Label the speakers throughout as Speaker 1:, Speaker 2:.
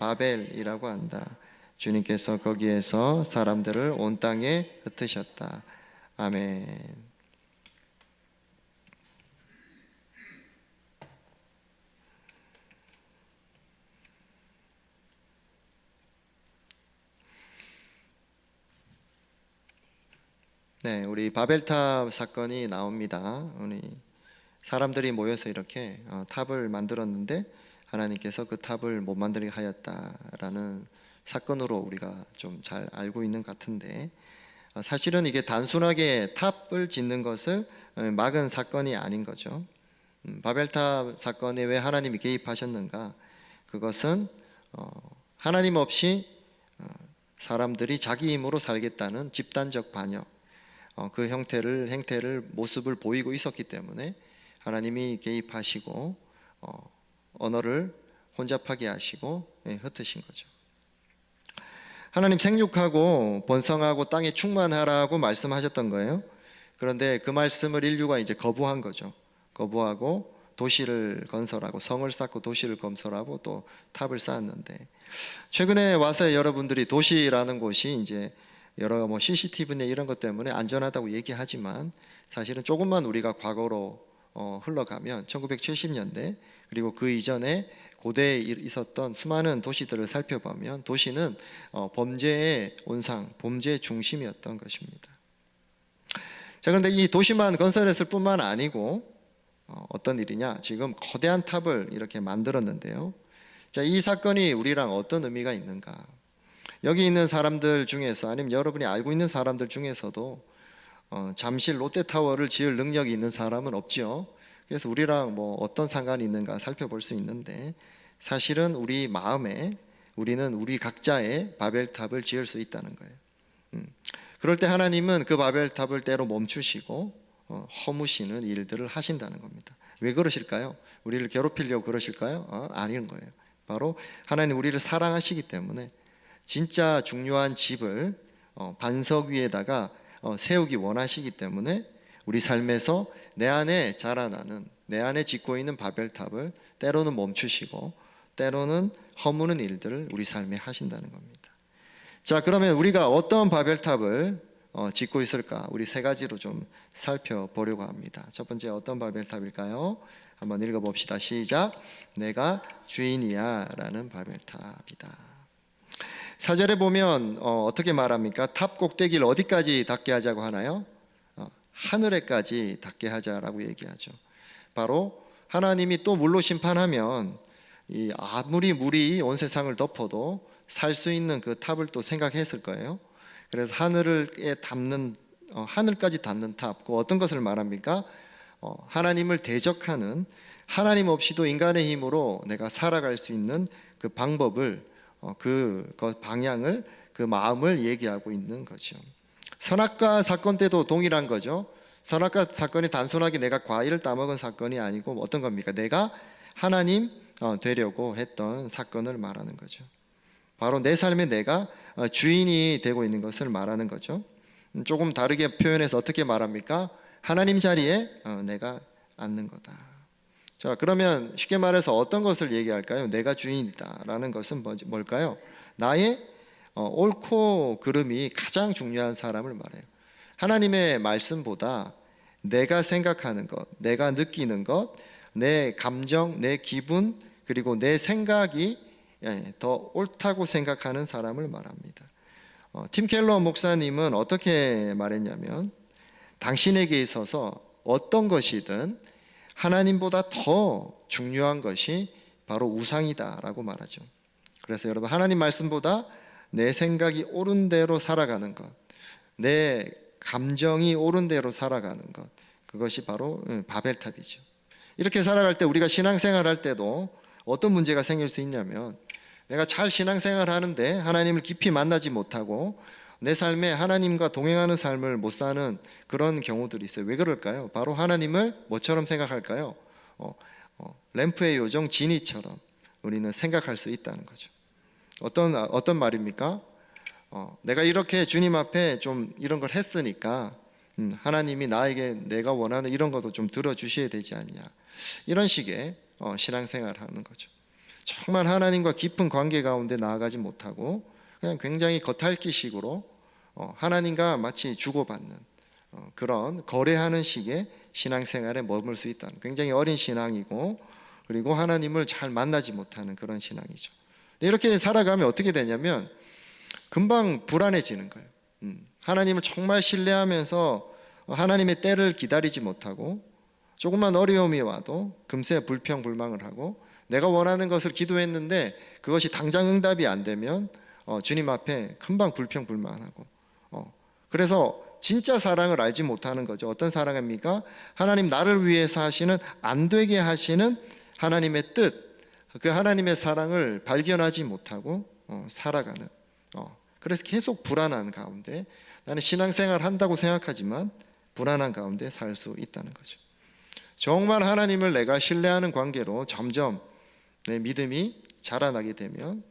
Speaker 1: 바벨이라고 한다. 주님께서 거기에서 사람들을 온 땅에 흩으셨다. 아멘. 네, 우리 바벨탑 사건이 나옵니다. 우리 사람들이 모여서 이렇게 탑을 만들었는데 하나님께서 그 탑을 못 만들게 하였다라는 사건으로 우리가 좀 잘 알고 있는 것 같은데, 사실은 이게 단순하게 탑을 짓는 것을 막은 사건이 아닌 거죠. 바벨탑 사건에 왜 하나님이 개입하셨는가? 그것은 하나님 없이 사람들이 자기 힘으로 살겠다는 집단적 반역, 그 행태를 모습을 보이고 있었기 때문에 하나님이 개입하시고 언어를 혼잡하게 하시고 흩으신 거죠. 하나님 생육하고 번성하고 땅에 충만하라고 말씀하셨던 거예요. 그런데 그 말씀을 인류가 이제 거부한 거죠. 거부하고 도시를 건설하고 성을 쌓고 도시를 건설하고 또 탑을 쌓았는데, 최근에 와서 여러분들이 도시라는 곳이 이제 여러 CCTV나 이런 것 때문에 안전하다고 얘기하지만, 사실은 조금만 우리가 과거로 흘러가면 1970년대 그리고 그 이전에 고대에 있었던 수많은 도시들을 살펴보면 도시는 범죄의 온상, 범죄의 중심이었던 것입니다. 자, 그런데 이 도시만 건설했을 뿐만 아니고 어떤 일이냐? 지금 거대한 탑을 이렇게 만들었는데요. 자, 이 사건이 우리랑 어떤 의미가 있는가? 여기 있는 사람들 중에서, 아니면 여러분이 알고 있는 사람들 중에서도 잠실 롯데타워를 지을 능력이 있는 사람은 없지요. 그래서 우리랑 어떤 상관이 있는가 살펴볼 수 있는데, 사실은 우리 마음에 우리는 우리 각자의 바벨탑을 지을 수 있다는 거예요. 그럴 때 하나님은 그 바벨탑을 때로 멈추시고 허무시는 일들을 하신다는 겁니다. 왜 그러실까요? 우리를 괴롭히려고 그러실까요? 아닌 거예요. 바로 하나님 우리를 사랑하시기 때문에 진짜 중요한 집을 반석 위에다가 세우기 원하시기 때문에 우리 삶에서 내 안에 자라나는, 내 안에 짓고 있는 바벨탑을 때로는 멈추시고 때로는 허무는 일들을 우리 삶에 하신다는 겁니다. 자, 그러면 우리가 어떤 바벨탑을 짓고 있을까? 우리 세 가지로 좀 살펴보려고 합니다. 첫 번째, 어떤 바벨탑일까요? 한번 읽어봅시다. 시작. 내가 주인이야 라는 바벨탑이다. 4절에 보면 어떻게 말합니까? 탑 꼭대기를 어디까지 닿게 하자고 하나요? 하늘에까지 닿게 하자라고 얘기하죠. 바로 하나님이 또 물로 심판하면 아무리 물이 온 세상을 덮어도 살 수 있는 그 탑을 또 생각했을 거예요. 그래서 하늘까지 닿는 탑, 그 어떤 것을 말합니까? 하나님을 대적하는, 하나님 없이도 인간의 힘으로 내가 살아갈 수 있는 그 방법을, 그 방향을, 그 마음을 얘기하고 있는 거죠. 선악과 사건 때도 동일한 거죠. 선악과 사건이 단순하게 내가 과일을 따먹은 사건이 아니고 어떤 겁니까? 내가 하나님 되려고 했던 사건을 말하는 거죠. 바로 내 삶에 내가 주인이 되고 있는 것을 말하는 거죠. 조금 다르게 표현해서 어떻게 말합니까? 하나님 자리에 내가 앉는 거다. 자, 그러면 쉽게 말해서 어떤 것을 얘기할까요? 내가 주인이다 라는 것은 뭘까요? 나의 옳고 그름이 가장 중요한 사람을 말해요. 하나님의 말씀보다 내가 생각하는 것, 내가 느끼는 것, 내 감정, 내 기분, 그리고 내 생각이 더 옳다고 생각하는 사람을 말합니다. 팀 켈러 목사님은 어떻게 말했냐면, 당신에게 있어서 어떤 것이든 하나님보다 더 중요한 것이 바로 우상이다 라고 말하죠. 그래서 여러분, 하나님 말씀보다 내 생각이 옳은 대로 살아가는 것, 내 감정이 옳은 대로 살아가는 것, 그것이 바로 바벨탑이죠. 이렇게 살아갈 때 우리가 신앙생활 할 때도 어떤 문제가 생길 수 있냐면, 내가 잘 신앙생활 하는데 하나님을 깊이 만나지 못하고 내 삶에 하나님과 동행하는 삶을 못 사는 그런 경우들이 있어요. 왜 그럴까요? 바로 하나님을 뭐처럼 생각할까요? 램프의 요정 지니처럼 우리는 생각할 수 있다는 거죠. 어떤 말입니까? 내가 이렇게 주님 앞에 좀 이런 걸 했으니까 하나님이 나에게 내가 원하는 이런 것도 좀 들어주셔야 되지 않냐, 이런 식의 신앙생활을 하는 거죠. 정말 하나님과 깊은 관계 가운데 나아가지 못하고 그냥 굉장히 겉핥기식으로 하나님과 마치 주고받는 그런 거래하는 식의 신앙생활에 머물 수 있다는, 굉장히 어린 신앙이고, 그리고 하나님을 잘 만나지 못하는 그런 신앙이죠. 이렇게 살아가면 어떻게 되냐면 금방 불안해지는 거예요. 하나님을 정말 신뢰하면서 하나님의 때를 기다리지 못하고, 조금만 어려움이 와도 금세 불평불망을 하고, 내가 원하는 것을 기도했는데 그것이 당장 응답이 안 되면 주님 앞에 금방 불평불만하고, 그래서 진짜 사랑을 알지 못하는 거죠. 어떤 사랑입니까? 하나님 나를 위해서 하시는, 안 되게 하시는 하나님의 뜻, 그 하나님의 사랑을 발견하지 못하고 살아가는, 그래서 계속 불안한 가운데, 나는 신앙생활 한다고 생각하지만 불안한 가운데 살 수 있다는 거죠. 정말 하나님을 내가 신뢰하는 관계로 점점 내 믿음이 자라나게 되면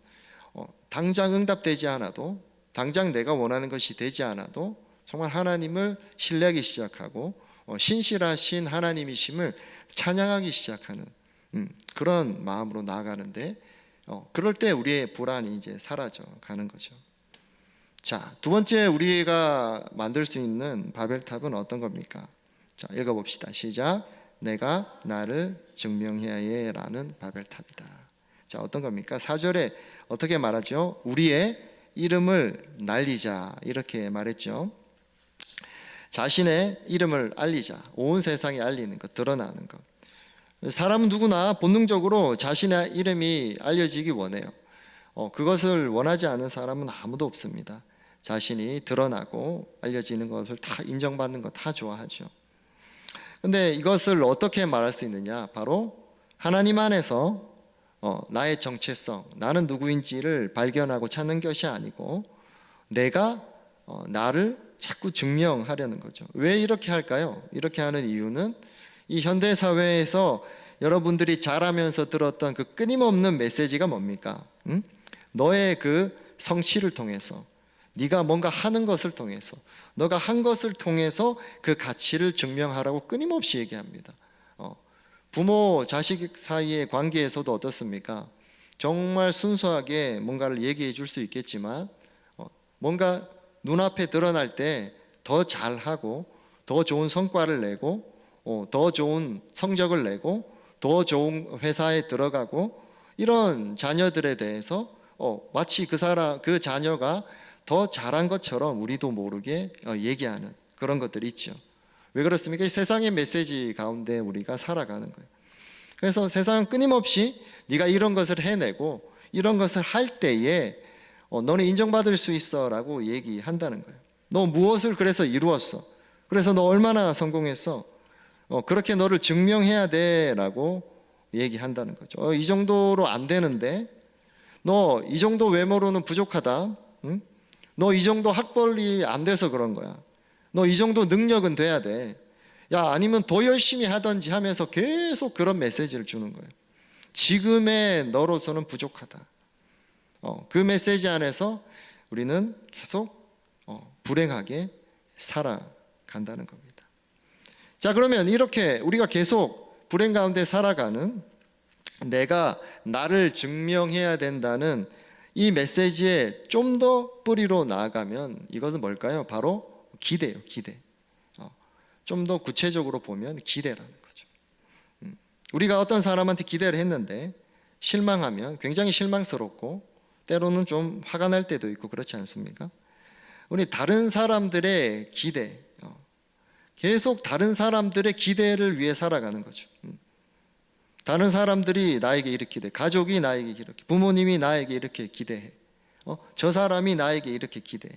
Speaker 1: 당장 응답되지 않아도, 당장 내가 원하는 것이 되지 않아도 정말 하나님을 신뢰하기 시작하고 신실하신 하나님이심을 찬양하기 시작하는 그런 마음으로 나아가는데, 그럴 때 우리의 불안이 이제 사라져 가는 거죠. 자, 두 번째 우리가 만들 수 있는 바벨탑은 어떤 겁니까? 자, 읽어봅시다. 시작. 내가 나를 증명해야 해 라는 바벨탑이다. 자, 어떤 겁니까? 4절에 어떻게 말하죠? 우리의 이름을 날리자, 이렇게 말했죠. 자신의 이름을 알리자, 온 세상에 알리는 것, 드러나는 것. 사람은 누구나 본능적으로 자신의 이름이 알려지기 원해요. 그것을 원하지 않은 사람은 아무도 없습니다. 자신이 드러나고 알려지는 것을 다 인정받는 것 다 좋아하죠. 근데 이것을 어떻게 말할 수 있느냐? 바로 하나님 안에서 나의 정체성, 나는 누구인지를 발견하고 찾는 것이 아니고, 내가 나를 자꾸 증명하려는 거죠. 왜 이렇게 할까요? 이렇게 하는 이유는 이 현대 사회에서 여러분들이 자라면서 들었던 그 끊임없는 메시지가 뭡니까? 너의 그 성취를 통해서, 네가 뭔가 하는 것을 통해서, 너가 한 것을 통해서 그 가치를 증명하라고 끊임없이 얘기합니다. 부모 자식 사이의 관계에서도 어떻습니까? 정말 순수하게 뭔가를 얘기해 줄 수 있겠지만 뭔가 눈앞에 드러날 때 더 잘하고, 더 좋은 성과를 내고, 더 좋은 성적을 내고, 더 좋은 회사에 들어가고, 이런 자녀들에 대해서 마치 그 자녀가 더 잘한 것처럼 우리도 모르게 얘기하는 그런 것들이 있죠. 왜 그렇습니까? 이 세상의 메시지 가운데 우리가 살아가는 거예요. 그래서 세상은 끊임없이 네가 이런 것을 해내고 이런 것을 할 때에 너는 인정받을 수 있어 라고 얘기한다는 거예요. 너 무엇을 그래서 이루었어? 그래서 너 얼마나 성공했어? 그렇게 너를 증명해야 돼 라고 얘기한다는 거죠. 이 정도로 안 되는데, 너 이 정도 외모로는 부족하다, 응? 너 이 정도 학벌이 안 돼서 그런 거야, 너 이 정도 능력은 돼야 돼, 야 아니면 더 열심히 하든지 하면서 계속 그런 메시지를 주는 거예요. 지금의 너로서는 부족하다. 그 메시지 안에서 우리는 계속 불행하게 살아간다는 겁니다. 자, 그러면 이렇게 우리가 계속 불행 가운데 살아가는, 내가 나를 증명해야 된다는 이 메시지에 좀 더 뿌리로 나아가면 이것은 뭘까요? 바로 기대예요. 기대. 좀 더 구체적으로 보면 기대라는 거죠. 우리가 어떤 사람한테 기대를 했는데 실망하면 굉장히 실망스럽고 때로는 좀 화가 날 때도 있고, 그렇지 않습니까? 우리 다른 사람들의 기대, 계속 다른 사람들의 기대를 위해 살아가는 거죠. 다른 사람들이 나에게 이렇게 기대, 가족이 나에게 이렇게, 부모님이 나에게 이렇게 기대해, 저 사람이 나에게 이렇게 기대해.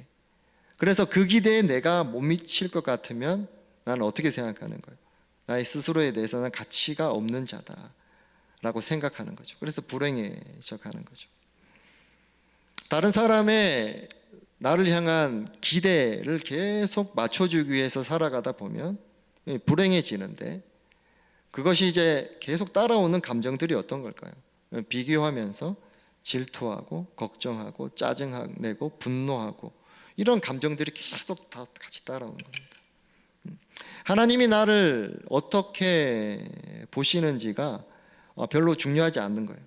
Speaker 1: 그래서 그 기대에 내가 못 미칠 것 같으면 나는 어떻게 생각하는 거예요? 나의 스스로에 대해서는 가치가 없는 자다라고 생각하는 거죠. 그래서 불행해져 가는 거죠. 다른 사람의 나를 향한 기대를 계속 맞춰주기 위해서 살아가다 보면 불행해지는데, 그것이 이제 계속 따라오는 감정들이 어떤 걸까요? 비교하면서 질투하고 걱정하고 짜증내고 분노하고, 이런 감정들이 계속 다 같이 따라오는 겁니다. 하나님이 나를 어떻게 보시는지가 별로 중요하지 않는 거예요.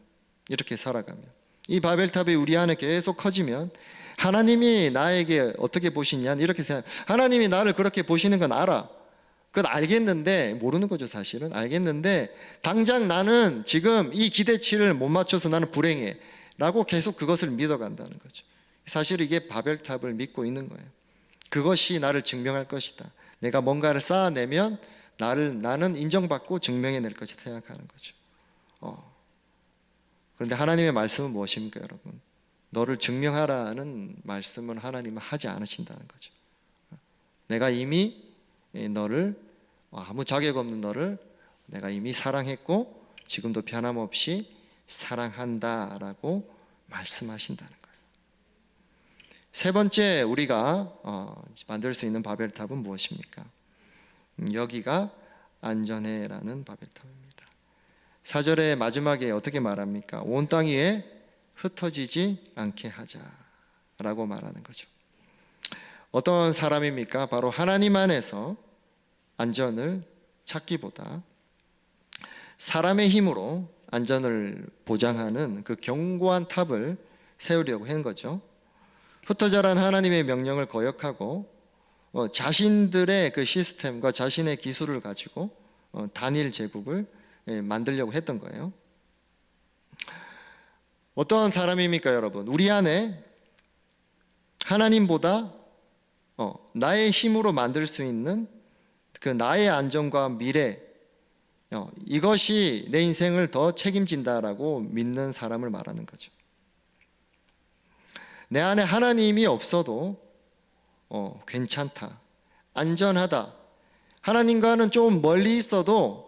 Speaker 1: 이렇게 살아가면, 이 바벨탑이 우리 안에 계속 커지면 하나님이 나에게 어떻게 보시냐 이렇게 생각. 하나님이 나를 그렇게 보시는 건 알아. 그건 알겠는데, 모르는 거죠 사실은. 알겠는데 당장 나는 지금 이 기대치를 못 맞춰서 나는 불행해 라고 계속 그것을 믿어간다는 거죠. 사실 이게 바벨탑을 믿고 있는 거예요. 그것이 나를 증명할 것이다. 내가 뭔가를 쌓아내면 나는 인정받고 증명해낼 것이다 생각하는 거죠. 그런데 하나님의 말씀은 무엇입니까 여러분? 너를 증명하라는 말씀은 하나님은 하지 않으신다는 거죠. 내가 이미 너를, 아무 자격 없는 너를 내가 이미 사랑했고 지금도 변함없이 사랑한다라고 말씀하신다는 거예요. 세 번째 우리가 만들 수 있는 바벨탑은 무엇입니까? 여기가 안전해라는 바벨탑입니다. 4절의 마지막에 어떻게 말합니까? 온 땅 위에 흩어지지 않게 하자라고 말하는 거죠. 어떤 사람입니까? 바로 하나님 안에서 안전을 찾기보다 사람의 힘으로 안전을 보장하는 그 견고한 탑을 세우려고 한 거죠. 흩어져란 하나님의 명령을 거역하고 자신들의 그 시스템과 자신의 기술을 가지고 단일 제국을 만들려고 했던 거예요. 어떤 사람입니까 여러분? 우리 안에 하나님보다 나의 힘으로 만들 수 있는 그 나의 안전과 미래, 이것이 내 인생을 더 책임진다라고 믿는 사람을 말하는 거죠. 내 안에 하나님이 없어도 괜찮다, 안전하다, 하나님과는 좀 멀리 있어도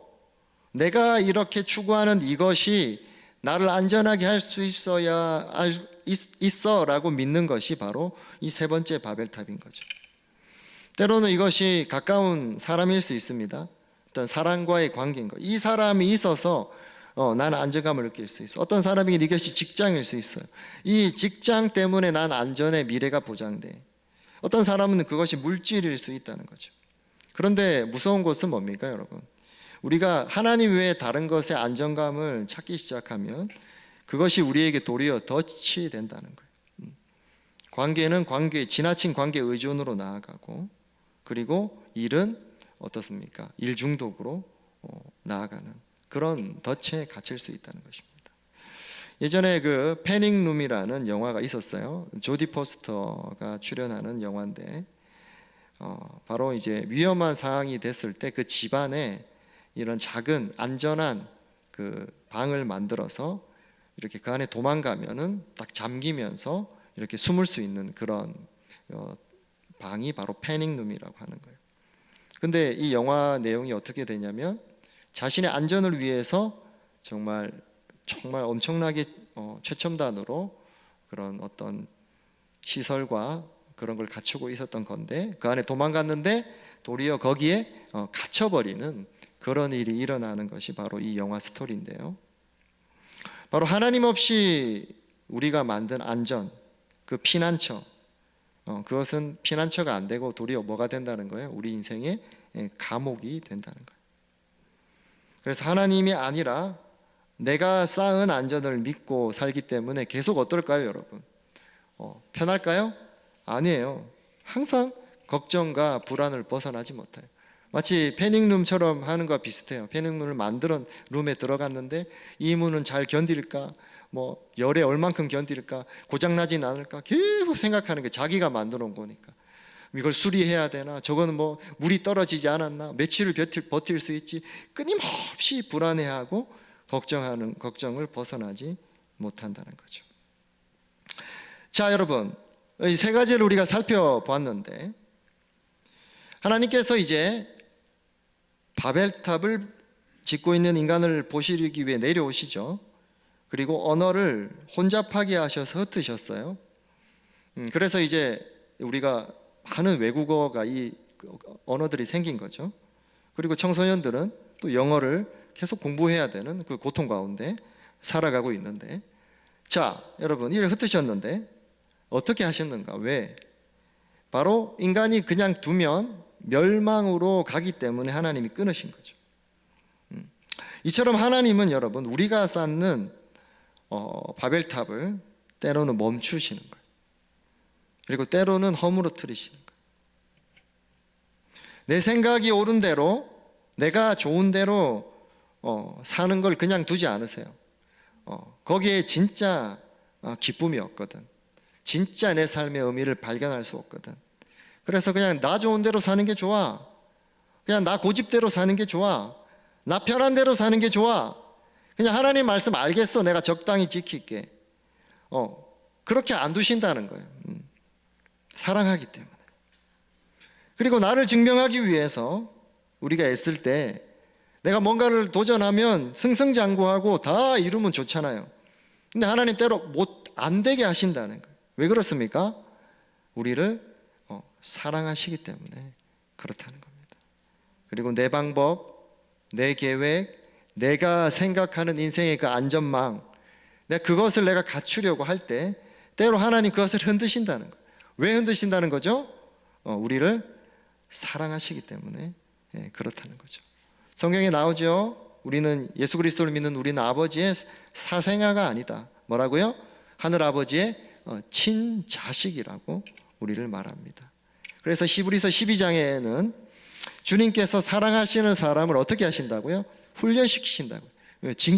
Speaker 1: 내가 이렇게 추구하는 이것이 나를 안전하게 할 수 있어라고 믿는 것이 바로 이 세 번째 바벨탑인 거죠. 때로는 이것이 가까운 사람일 수 있습니다. 어떤 사람과의 관계인 거. 이 사람이 있어서 나는 안정감을 느낄 수 있어. 어떤 사람에게 이것이 직장일 수 있어요. 이 직장 때문에 난 안전의 미래가 보장돼. 어떤 사람은 그것이 물질일 수 있다는 거죠. 그런데 무서운 것은 뭡니까 여러분? 우리가 하나님 외에 다른 것에 안정감을 찾기 시작하면 그것이 우리에게 도리어 덫이 된다는 거예요. 관계는 지나친 관계 의존으로 나아가고, 그리고 일은 어떻습니까? 일 중독으로 나아가는 그런 덫에 갇힐 수 있다는 것입니다. 예전에 그 패닝룸이라는 영화가 있었어요. 조디 포스터가 출연하는 영화인데, 바로 이제 위험한 상황이 됐을 때 그 집안에 이런 작은 안전한 그 방을 만들어서 이렇게 그 안에 도망가면은 딱 잠기면서 이렇게 숨을 수 있는 그런 방이 바로 패닝룸이라고 하는 거예요. 근데 이 영화 내용이 어떻게 되냐면, 자신의 안전을 위해서 정말 엄청나게 최첨단으로 그런 어떤 시설과 그런 걸 갖추고 있었던 건데, 그 안에 도망갔는데 도리어 거기에 갇혀버리는 그런 일이 일어나는 것이 바로 이 영화 스토리인데요. 바로 하나님 없이 우리가 만든 안전, 그 피난처, 그것은 피난처가 안 되고 도리어 뭐가 된다는 거예요? 우리 인생의 감옥이 된다는 거예요. 그래서 하나님이 아니라 내가 쌓은 안전을 믿고 살기 때문에 계속 어떨까요 여러분? 편할까요? 아니에요. 항상 걱정과 불안을 벗어나지 못해요. 마치 패닝룸처럼 하는 것과 비슷해요. 패닝룸을 만들어 룸에 들어갔는데 이 문은 잘 견딜까? 열에 얼만큼 견딜까? 고장나진 않을까? 계속 생각하는 게 자기가 만들어 놓은 거니까. 이걸 수리해야 되나? 저거는 물이 떨어지지 않았나? 며칠을 버틸 수 있지? 끊임없이 불안해하고 걱정을 벗어나지 못한다는 거죠. 자 여러분, 이 세 가지를 우리가 살펴봤는데, 하나님께서 이제 바벨탑을 짓고 있는 인간을 보시기 위해 내려오시죠. 그리고 언어를 혼잡하게 하셔서 흩으셨어요. 그래서 이제 우리가 많은 외국어가 이 언어들이 생긴 거죠. 그리고 청소년들은 또 영어를 계속 공부해야 되는 그 고통 가운데 살아가고 있는데, 자 여러분, 이를 흩으셨는데 어떻게 하셨는가? 왜? 바로 인간이 그냥 두면 멸망으로 가기 때문에 하나님이 끊으신 거죠. 이처럼 하나님은 여러분, 우리가 쌓는 바벨탑을 때로는 멈추시는 거예요. 그리고 때로는 허물어뜨리시는 거예요. 내 생각이 옳은 대로, 내가 좋은 대로 사는 걸 그냥 두지 않으세요. 거기에 진짜 기쁨이 없거든. 진짜 내 삶의 의미를 발견할 수 없거든. 그래서 그냥 나 좋은 대로 사는 게 좋아. 그냥 나 고집대로 사는 게 좋아. 나 편한 대로 사는 게 좋아. 그냥 하나님 말씀 알겠어. 내가 적당히 지킬게. 그렇게 안 두신다는 거예요. 사랑하기 때문에. 그리고 나를 증명하기 위해서 우리가 애쓸 때 내가 뭔가를 도전하면 승승장구하고 다 이루면 좋잖아요. 근데 하나님 때로 안 되게 하신다는 거예요. 왜 그렇습니까? 우리를 사랑하시기 때문에 그렇다는 겁니다. 그리고 내 방법, 내 계획, 내가 생각하는 인생의 그 안전망, 그것을 내가 갖추려고 할 때 때로 하나님 그것을 흔드신다는 거예요. 왜 흔드신다는 거죠? 우리를 사랑하시기 때문에 그렇다는 거죠. 성경에 나오죠. 우리는 예수 그리스도를 믿는 우리는 아버지의 사생아가 아니다. 뭐라고요? 하늘 아버지의 친자식이라고 우리를 말합니다. 그래서 히브리서 12장에는 주님께서 사랑하시는 사람을 어떻게 하신다고요? 훈련시키신다고요.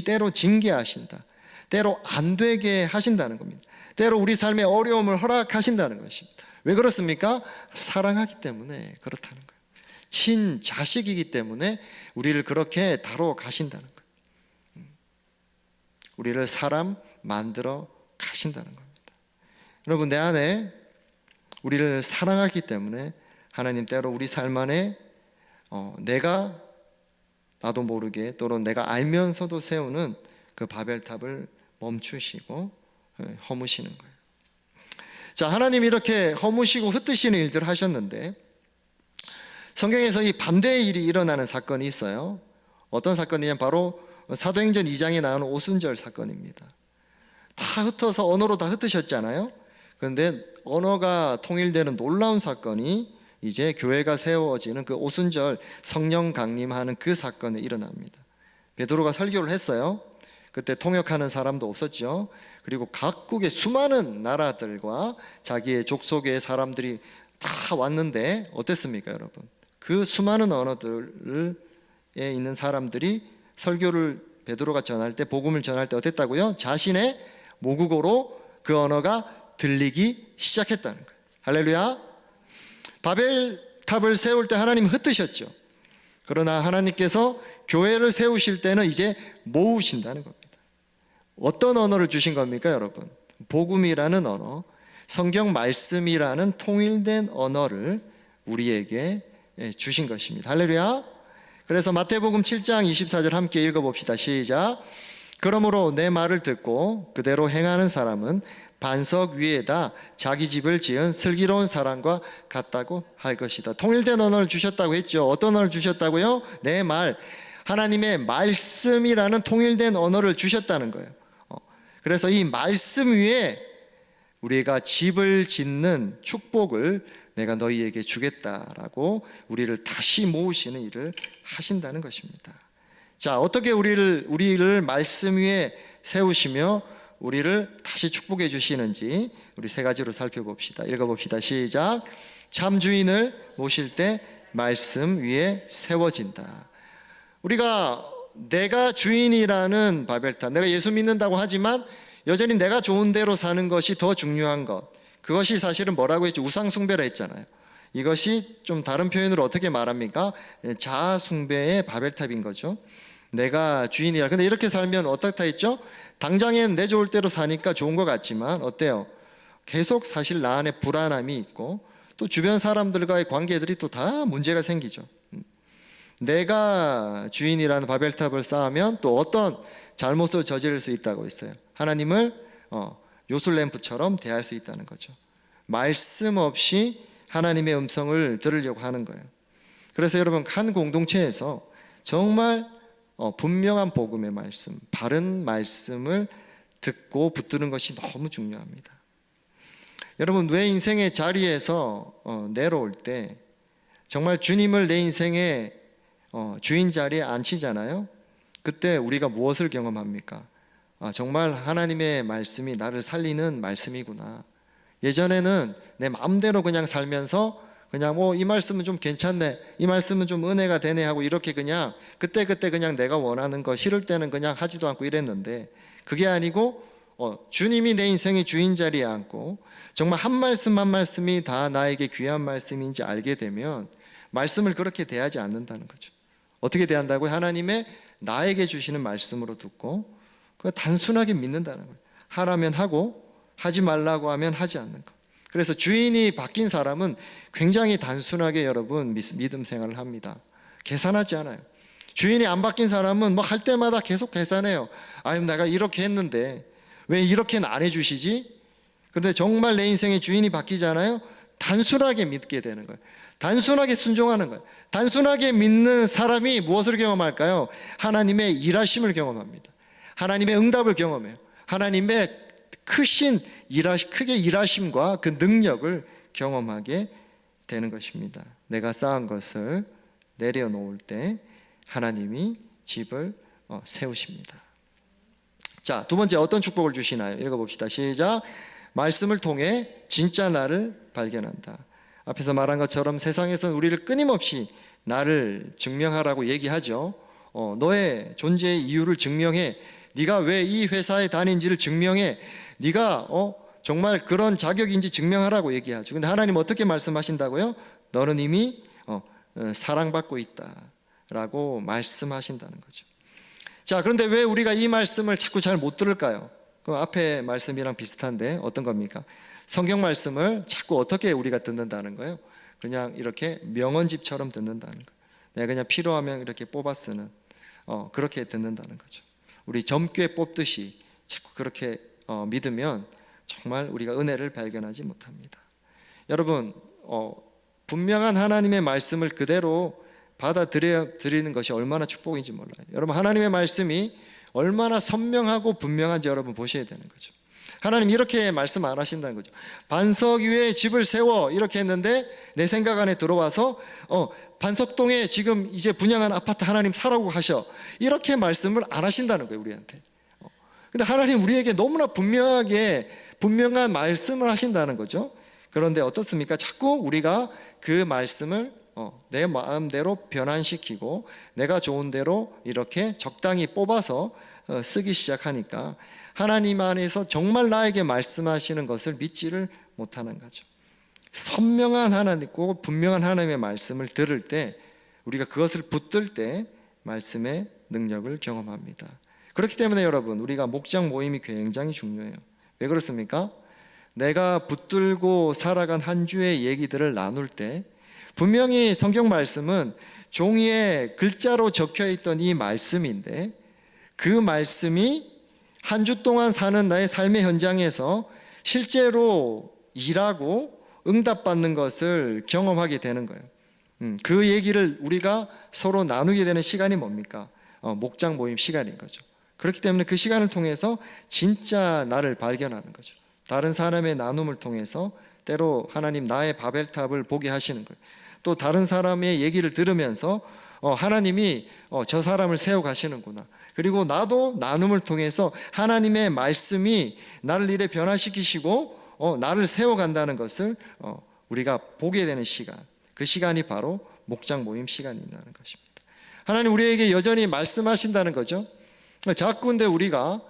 Speaker 1: 때로 징계하신다. 때로 안 되게 하신다는 겁니다. 때로 우리 삶의 어려움을 허락하신다는 것입니다. 왜 그렇습니까? 사랑하기 때문에 그렇다는 거예요. 친자식이기 때문에 우리를 그렇게 다뤄 가신다는 거예요. 우리를 사람 만들어 가신다는 겁니다. 여러분, 내 안에 우리를 사랑하기 때문에 하나님 때로 우리 삶 안에 내가 나도 모르게 또는 내가 알면서도 세우는 그 바벨탑을 멈추시고 허무시는 거예요. 자, 하나님이 이렇게 허무시고 흩으시는 일들을 하셨는데 성경에서 이 반대의 일이 일어나는 사건이 있어요. 어떤 사건이냐면 바로 사도행전 2장에 나오는 오순절 사건입니다. 다 흩어서 언어로 다 흩으셨잖아요. 그런데 언어가 통일되는 놀라운 사건이 이제 교회가 세워지는 그 오순절 성령 강림하는 그 사건에 일어납니다. 베드로가 설교를 했어요. 그때 통역하는 사람도 없었죠. 그리고 각국의 수많은 나라들과 자기의 족속의 사람들이 다 왔는데 어땠습니까, 여러분? 그 수많은 언어들에 있는 사람들이 설교를 베드로가 전할 때, 복음을 전할 때 어땠다고요? 자신의 모국어로 그 언어가 들리기 시작했다는 거예요. 할렐루야. 바벨탑을 세울 때 하나님 흩으셨죠. 그러나 하나님께서 교회를 세우실 때는 이제 모으신다는 겁니다. 어떤 언어를 주신 겁니까, 여러분? 복음이라는 언어, 성경 말씀이라는 통일된 언어를 우리에게 주신 것입니다. 할렐루야. 그래서 마태복음 7장 24절 함께 읽어봅시다. 시작. 그러므로 내 말을 듣고 그대로 행하는 사람은 반석 위에다 자기 집을 지은 슬기로운 사람과 같다고 할 것이다. 통일된 언어를 주셨다고 했죠. 어떤 언어를 주셨다고요? 내 말, 하나님의 말씀이라는 통일된 언어를 주셨다는 거예요. 그래서 이 말씀 위에 우리가 집을 짓는 축복을 내가 너희에게 주겠다라고 우리를 다시 모으시는 일을 하신다는 것입니다. 자, 어떻게 우리를 말씀 위에 세우시며 우리를 다시 축복해 주시는지 우리 세 가지로 살펴봅시다. 읽어봅시다. 시작. 참 주인을 모실 때 말씀 위에 세워진다. 우리가 내가 주인이라는 바벨탑, 내가 예수 믿는다고 하지만 여전히 내가 좋은 대로 사는 것이 더 중요한 것, 그것이 사실은 뭐라고 했죠? 우상숭배라 했잖아요. 이것이 좀 다른 표현으로 어떻게 말합니까? 자아숭배의 바벨탑인 거죠. 내가 주인이라. 근데 이렇게 살면 어떻다 했죠? 당장엔 내 좋을 대로 사니까 좋은 것 같지만 어때요? 계속 사실 나 안에 불안함이 있고 또 주변 사람들과의 관계들이 또 다 문제가 생기죠. 내가 주인이라는 바벨탑을 쌓으면 또 어떤 잘못을 저지를 수 있다고 했어요. 하나님을 요술램프처럼 대할 수 있다는 거죠. 말씀 없이 하나님의 음성을 들으려고 하는 거예요. 그래서 여러분, 한 공동체에서 정말 분명한 복음의 말씀, 바른 말씀을 듣고 붙드는 것이 너무 중요합니다. 여러분, 내 인생의 자리에서 내려올 때 정말 주님을 내 인생의 주인 자리에 앉히잖아요. 그때 우리가 무엇을 경험합니까? 정말 하나님의 말씀이 나를 살리는 말씀이구나. 예전에는 내 마음대로 그냥 살면서 그냥 이 말씀은 좀 괜찮네, 이 말씀은 좀 은혜가 되네 하고 이렇게 그냥 그때그때 그냥 내가 원하는 거, 싫을 때는 그냥 하지도 않고 이랬는데, 그게 아니고 주님이 내 인생의 주인 자리에 앉고 정말 한 말씀 한 말씀이 다 나에게 귀한 말씀인지 알게 되면 말씀을 그렇게 대하지 않는다는 거죠. 어떻게 대한다고요? 하나님의 나에게 주시는 말씀으로 듣고 그거 단순하게 믿는다는 거예요. 하라면 하고 하지 말라고 하면 하지 않는 것. 그래서 주인이 바뀐 사람은 굉장히 단순하게 여러분 믿음 생활을 합니다. 계산하지 않아요. 주인이 안 바뀐 사람은 뭐 할 때마다 계속 계산해요. 아유, 내가 이렇게 했는데 왜 이렇게는 안 해주시지? 그런데 정말 내 인생의 주인이 바뀌잖아요. 단순하게 믿게 되는 거예요. 단순하게 순종하는 거예요. 단순하게 믿는 사람이 무엇을 경험할까요? 하나님의 일하심을 경험합니다. 하나님의 응답을 경험해요. 하나님의 크게 일하심과 그 능력을 경험하게 되는 것입니다. 내가 쌓은 것을 내려놓을 때 하나님이 집을 세우십니다. 자, 두 번째 어떤 축복을 주시나요? 읽어봅시다. 시작. 말씀을 통해 진짜 나를 발견한다. 앞에서 말한 것처럼 세상에서는 우리를 끊임없이 나를 증명하라고 얘기하죠. 너의 존재의 이유를 증명해. 네가 왜 이 회사에 다니는지를 증명해. 네가 정말 그런 자격인지 증명하라고 얘기하죠. 근데 하나님 어떻게 말씀하신다고요? 너는 이미 사랑받고 있다라고 말씀하신다는 거죠. 자, 그런데 왜 우리가 이 말씀을 자꾸 잘 못 들을까요? 그 앞에 말씀이랑 비슷한데 어떤 겁니까? 성경 말씀을 자꾸 어떻게 우리가 듣는다는 거예요? 그냥 이렇게 명언집처럼 듣는다는 거예요. 내가 그냥 필요하면 이렇게 뽑아 쓰는 그렇게 듣는다는 거죠. 우리 점괘 뽑듯이 자꾸 그렇게 믿으면 정말 우리가 은혜를 발견하지 못합니다. 여러분, 분명한 하나님의 말씀을 그대로 받아들이는 것이 얼마나 축복인지 몰라요. 여러분, 하나님의 말씀이 얼마나 선명하고 분명한지 여러분 보셔야 되는 거죠. 하나님 이렇게 말씀 안 하신다는 거죠. 반석 위에 집을 세워 이렇게 했는데 내 생각 안에 들어와서 반석동에 지금 이제 분양한 아파트 하나님 사라고 하셔, 이렇게 말씀을 안 하신다는 거예요, 우리한테. 근데 하나님 우리에게 너무나 분명한 말씀을 하신다는 거죠. 그런데 어떻습니까? 자꾸 우리가 그 말씀을 내 마음대로 변환시키고 내가 좋은 대로 이렇게 적당히 뽑아서 쓰기 시작하니까 하나님 안에서 정말 나에게 말씀하시는 것을 믿지를 못하는 거죠. 선명한 하나님과 분명한 하나님의 말씀을 들을 때 우리가 그것을 붙들 때 말씀의 능력을 경험합니다. 그렇기 때문에 여러분, 우리가 목장 모임이 굉장히 중요해요. 왜 그렇습니까? 내가 붙들고 살아간 한 주의 얘기들을 나눌 때 분명히 성경 말씀은 종이에 글자로 적혀있던 이 말씀인데 그 말씀이 한 주 동안 사는 나의 삶의 현장에서 실제로 일하고 응답받는 것을 경험하게 되는 거예요. 그 얘기를 우리가 서로 나누게 되는 시간이 뭡니까? 목장 모임 시간인 거죠. 그렇기 때문에 그 시간을 통해서 진짜 나를 발견하는 거죠. 다른 사람의 나눔을 통해서 때로 하나님 나의 바벨탑을 보게 하시는 거예요. 또 다른 사람의 얘기를 들으면서 하나님이 저 사람을 세워가시는구나. 그리고 나도 나눔을 통해서 하나님의 말씀이 나를 이래 변화시키시고 나를 세워간다는 것을 우리가 보게 되는 시간, 그 시간이 바로 목장 모임 시간이라는 것입니다. 하나님 우리에게 여전히 말씀하신다는 거죠. 자꾸 근데 우리가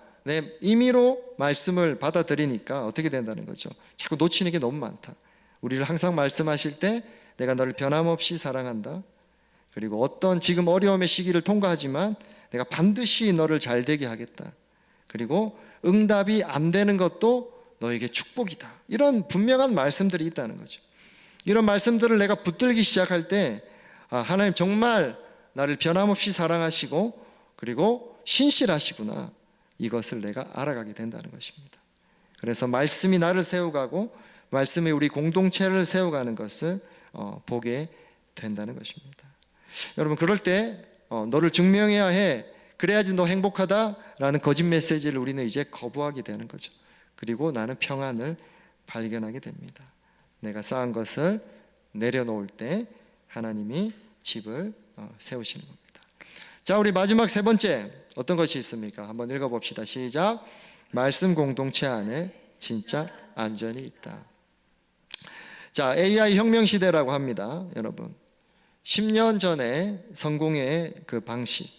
Speaker 1: 임의로 말씀을 받아들이니까 어떻게 된다는 거죠? 자꾸 놓치는 게 너무 많다. 우리를 항상 말씀하실 때 내가 너를 변함없이 사랑한다. 그리고 어떤 지금 어려움의 시기를 통과하지만 내가 반드시 너를 잘 되게 하겠다. 그리고 응답이 안 되는 것도 너에게 축복이다. 이런 분명한 말씀들이 있다는 거죠. 이런 말씀들을 내가 붙들기 시작할 때 하나님 정말 나를 변함없이 사랑하시고 그리고 신실하시구나. 이것을 내가 알아가게 된다는 것입니다. 그래서 말씀이 나를 세워가고 말씀이 우리 공동체를 세워가는 것을 보게 된다는 것입니다. 여러분, 그럴 때 너를 증명해야 해, 그래야지 너 행복하다라는 거짓 메시지를 우리는 이제 거부하게 되는 거죠. 그리고 나는 평안을 발견하게 됩니다. 내가 쌓은 것을 내려놓을 때 하나님이 집을 세우시는 겁니다. 자, 우리 마지막 세 번째 어떤 것이 있습니까? 한번 읽어봅시다. 시작. 말씀 공동체 안에 진짜 안전이 있다. 자, AI 혁명 시대라고 합니다. 여러분, 10년 전에 성공의 그 방식,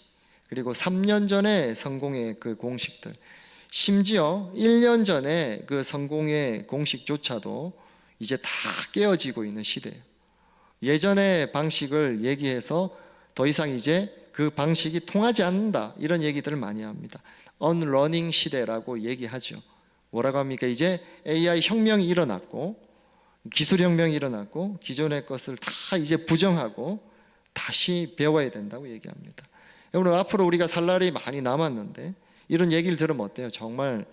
Speaker 1: 그리고 3년 전에 성공의 그 공식들, 심지어 1년 전에 그 성공의 공식조차도 이제 다 깨어지고 있는 시대예요. 예전의 방식을 얘기해서 더 이상 이제 그 방식이 통하지 않는다, 이런 얘기들을 많이 합니다. 언러닝 시대라고 얘기하죠. 뭐라고 합니까? 이제 AI 혁명이 일어났고, 기술 혁명이 일어났고, 기존의 것을 다 이제 부정하고 다시 배워야 된다고 얘기합니다. 여러분, 앞으로 우리가 살 날이 많이 남았는데 이런 얘기를 들으면 어때요? 정말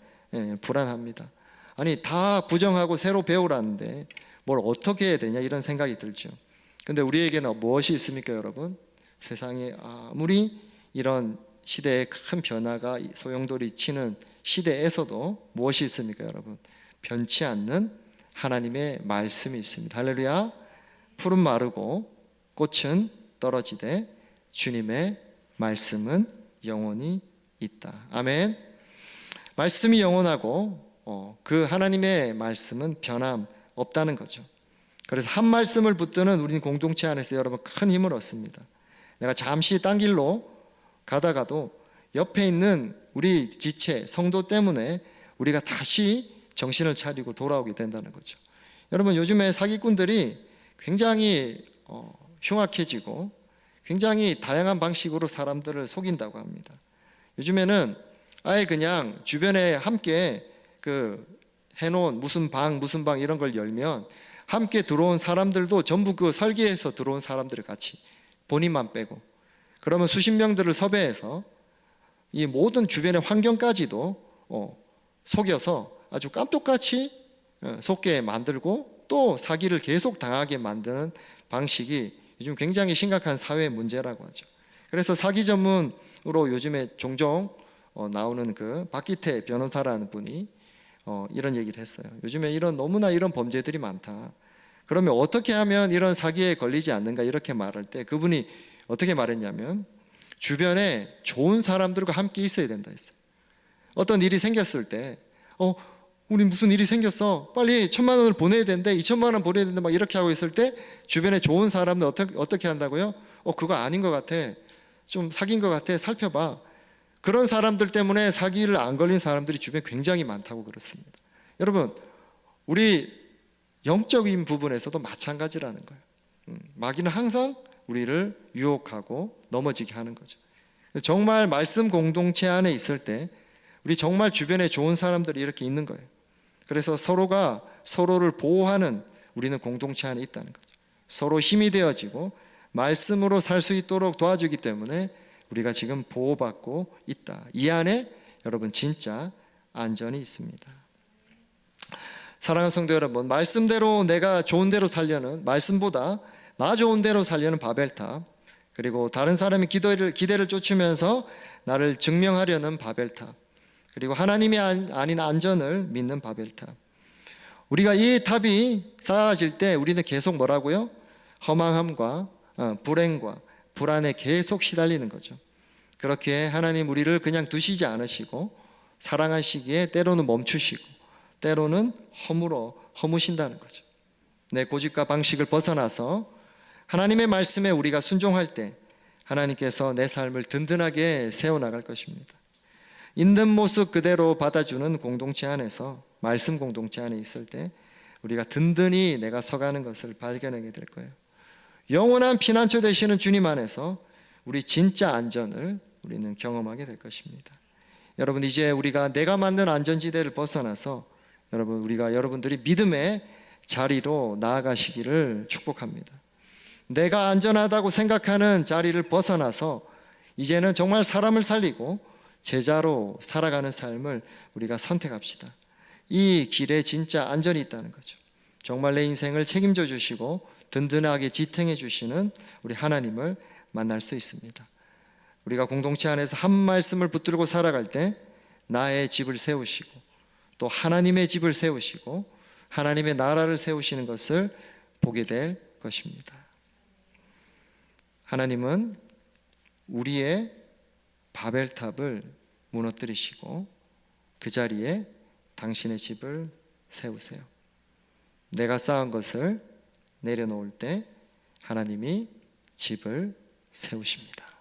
Speaker 1: 불안합니다. 아니, 다 부정하고 새로 배우라는데 뭘 어떻게 해야 되냐, 이런 생각이 들죠. 근데 우리에게는 무엇이 있습니까, 여러분? 세상에 아무리 이런 시대의 큰 변화가 소용돌이 치는 시대에서도 무엇이 있습니까, 여러분? 변치 않는 하나님의 말씀이 있습니다. 할렐루야. 풀은 마르고 꽃은 떨어지되 주님의 말씀은 영원히 있다. 아멘. 말씀이 영원하고 그 하나님의 말씀은 변함 없다는 거죠. 그래서 한 말씀을 붙드는 우리 공동체 안에서 여러분 큰 힘을 얻습니다. 내가 잠시 딴 길로 가다가도 옆에 있는 우리 지체, 성도 때문에 우리가 다시 정신을 차리고 돌아오게 된다는 거죠. 여러분, 요즘에 사기꾼들이 굉장히 흉악해지고 굉장히 다양한 방식으로 사람들을 속인다고 합니다. 요즘에는 아예 그냥 주변에 함께 그 해놓은 무슨 방 이런 걸 열면 함께 들어온 사람들도 전부 그 설계해서 들어온 사람들을 같이 본인만 빼고, 그러면 수십 명들을 섭외해서 이 모든 주변의 환경까지도 속여서 아주 깜짝같이 속게 만들고 또 사기를 계속 당하게 만드는 방식이 요즘 굉장히 심각한 사회 문제라고 하죠. 그래서 사기 전문으로 요즘에 종종 나오는 그 박기태 변호사라는 분이 이런 얘기를 했어요. 요즘에 너무나 이런 범죄들이 많다. 그러면 어떻게 하면 이런 사기에 걸리지 않는가, 이렇게 말할 때 그분이 어떻게 말했냐면 주변에 좋은 사람들과 함께 있어야 된다 했어요. 어떤 일이 생겼을 때 우리 무슨 일이 생겼어, 빨리 1,000만 원을 보내야 되는데 2,000만 원 보내야 되는데 막 이렇게 하고 있을 때 주변에 좋은 사람들 어떻게 한다고요? 그거 아닌 것 같아, 좀 사귄 것 같아, 살펴봐. 그런 사람들 때문에 사기를 안 걸린 사람들이 주변에 굉장히 많다고 그렇습니다. 여러분, 우리 영적인 부분에서도 마찬가지라는 거예요. 마귀는 항상 우리를 유혹하고 넘어지게 하는 거죠. 정말 말씀 공동체 안에 있을 때 우리 정말 주변에 좋은 사람들이 이렇게 있는 거예요. 그래서 서로가 서로를 보호하는 우리는 공동체 안에 있다는 거죠. 서로 힘이 되어지고 말씀으로 살 수 있도록 도와주기 때문에 우리가 지금 보호받고 있다. 이 안에 여러분 진짜 안전이 있습니다. 사랑하는 성도 여러분, 말씀대로 내가 좋은 대로 살려는, 말씀보다 나 좋은 대로 살려는 바벨탑, 그리고 다른 사람의 기대를 쫓으면서 나를 증명하려는 바벨탑, 그리고 하나님이 아닌 안전을 믿는 바벨탑. 우리가 이 탑이 쌓아질 때 우리는 계속 뭐라고요? 허망함과 불행과 불안에 계속 시달리는 거죠. 그렇게 하나님 우리를 그냥 두시지 않으시고 사랑하시기에 때로는 멈추시고 때로는 허무신다는 거죠. 내 고집과 방식을 벗어나서 하나님의 말씀에 우리가 순종할 때 하나님께서 내 삶을 든든하게 세워나갈 것입니다. 있는 모습 그대로 받아주는 공동체 안에서, 말씀 공동체 안에 있을 때 우리가 든든히 내가 서가는 것을 발견하게 될 거예요. 영원한 피난처 되시는 주님 안에서 우리 진짜 안전을 우리는 경험하게 될 것입니다. 여러분, 이제 우리가 내가 만든 안전지대를 벗어나서 여러분들이 믿음의 자리로 나아가시기를 축복합니다. 내가 안전하다고 생각하는 자리를 벗어나서 이제는 정말 사람을 살리고 제자로 살아가는 삶을 우리가 선택합시다. 이 길에 진짜 안전이 있다는 거죠. 정말 내 인생을 책임져 주시고 든든하게 지탱해 주시는 우리 하나님을 만날 수 있습니다. 우리가 공동체 안에서 한 말씀을 붙들고 살아갈 때 나의 집을 세우시고 또 하나님의 집을 세우시고 하나님의 나라를 세우시는 것을 보게 될 것입니다. 하나님은 우리의 바벨탑을 무너뜨리시고 그 자리에 당신의 집을 세우세요. 내가 쌓은 것을 내려놓을 때 하나님이 집을 세우십니다.